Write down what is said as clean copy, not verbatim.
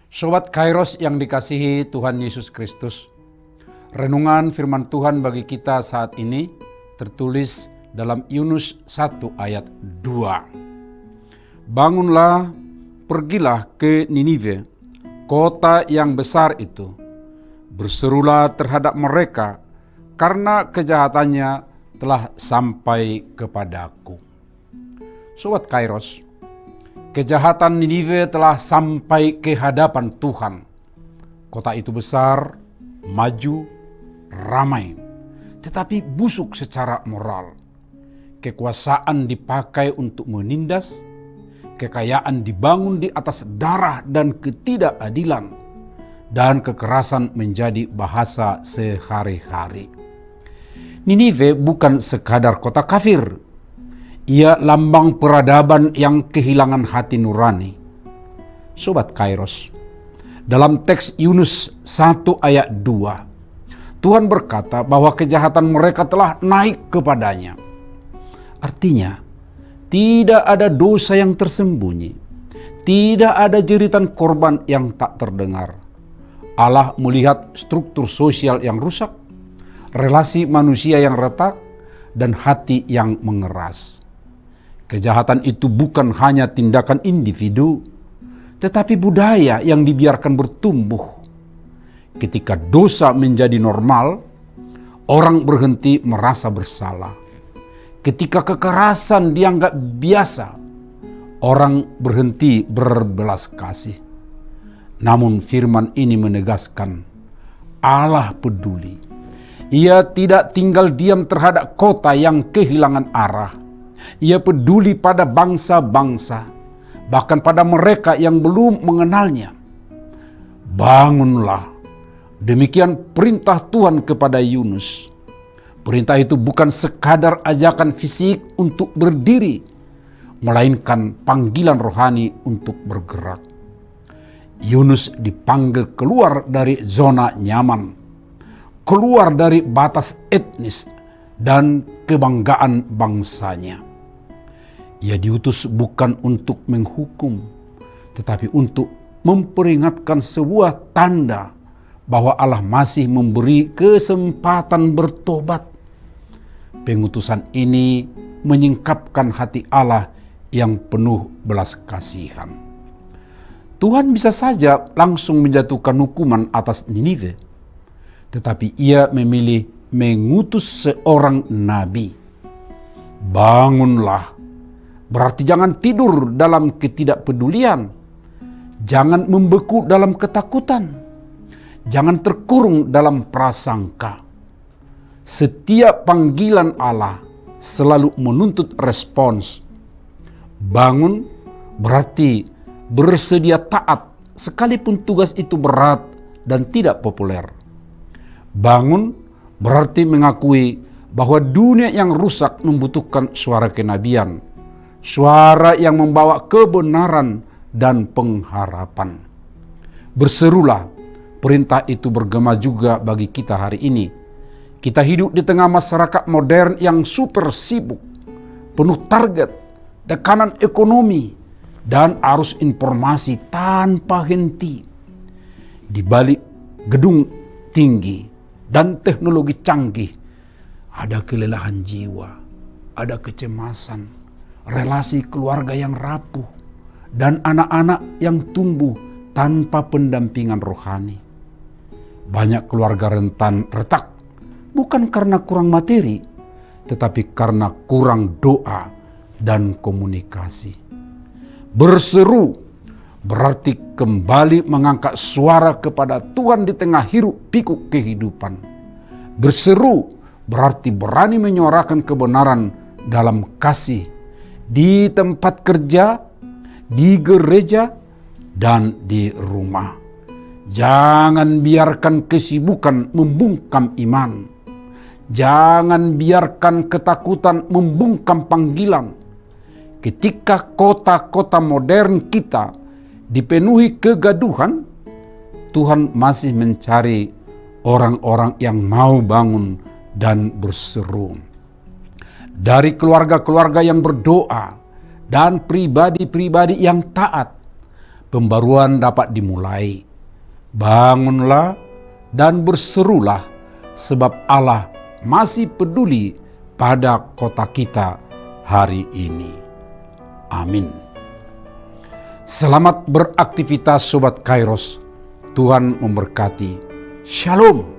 Sobat Kairos yang dikasihi Tuhan Yesus Kristus, renungan firman Tuhan bagi kita saat ini tertulis dalam Yunus 1 ayat 2. Bangunlah, pergilah ke Ninive, kota yang besar itu. Berserulah terhadap mereka, karena kejahatannya telah sampai kepadaku. Sobat Kairos, kejahatan Ninive telah sampai ke hadapan Tuhan. Kota itu besar, maju, ramai, tetapi busuk secara moral. Kekuasaan dipakai untuk menindas, kekayaan dibangun di atas darah dan ketidakadilan, dan kekerasan menjadi bahasa sehari-hari. Ninive bukan sekadar kota kafir. Ia lambang peradaban yang kehilangan hati nurani. Sobat Kairos, dalam teks Yunus 1 ayat 2, Tuhan berkata bahwa kejahatan mereka telah naik kepadanya. Artinya, tidak ada dosa yang tersembunyi, tidak ada jeritan korban yang tak terdengar. Allah melihat struktur sosial yang rusak, relasi manusia yang retak, dan hati yang mengeras. Kejahatan itu bukan hanya tindakan individu, tetapi budaya yang dibiarkan bertumbuh. Ketika dosa menjadi normal, orang berhenti merasa bersalah. Ketika kekerasan dianggap biasa, orang berhenti berbelas kasih. Namun firman ini menegaskan, Allah peduli. Ia tidak tinggal diam terhadap kota yang kehilangan arah. Ia peduli pada bangsa-bangsa, bahkan pada mereka yang belum mengenalnya. Bangunlah. Demikian perintah Tuhan kepada Yunus. Perintah itu bukan sekadar ajakan fisik untuk berdiri, melainkan panggilan rohani untuk bergerak. Yunus dipanggil keluar dari zona nyaman, keluar dari batas etnis dan kebanggaan bangsanya. Ia diutus bukan untuk menghukum, tetapi untuk memperingatkan sebuah tanda bahwa Allah masih memberi kesempatan bertobat. Pengutusan ini menyingkapkan hati Allah yang penuh belas kasihan. Tuhan bisa saja langsung menjatuhkan hukuman atas Ninive, tetapi ia memilih mengutus seorang nabi. Bangunlah, berarti jangan tidur dalam ketidakpedulian, jangan membeku dalam ketakutan, jangan terkurung dalam prasangka. Setiap panggilan Allah selalu menuntut respons. Bangun berarti bersedia taat sekalipun tugas itu berat dan tidak populer. Bangun berarti mengakui bahwa dunia yang rusak membutuhkan suara kenabian, suara yang membawa kebenaran dan pengharapan. Berserulah, perintah itu bergema juga bagi kita hari ini. Kita hidup di tengah masyarakat modern yang super sibuk, penuh target, tekanan ekonomi, dan arus informasi tanpa henti. Di balik gedung tinggi dan teknologi canggih, ada kelelahan jiwa, ada kecemasan, relasi keluarga yang rapuh, dan anak-anak yang tumbuh tanpa pendampingan rohani. Banyak keluarga rentan retak, bukan karena kurang materi, tetapi karena kurang doa dan komunikasi. Berseru berarti kembali mengangkat suara kepada Tuhan di tengah hiruk pikuk kehidupan. Berseru berarti berani menyuarakan kebenaran dalam kasih di tempat kerja, di gereja, dan di rumah. Jangan biarkan kesibukan membungkam iman. Jangan biarkan ketakutan membungkam panggilan. Ketika kota-kota modern kita dipenuhi kegaduhan, Tuhan masih mencari orang-orang yang mau bangun dan berseru. Dari keluarga-keluarga yang berdoa dan pribadi-pribadi yang taat, pembaruan dapat dimulai. Bangunlah dan berserulah, sebab Allah masih peduli pada kota kita hari ini. Amin. Selamat beraktivitas Sobat Kairos. Tuhan memberkati. Shalom.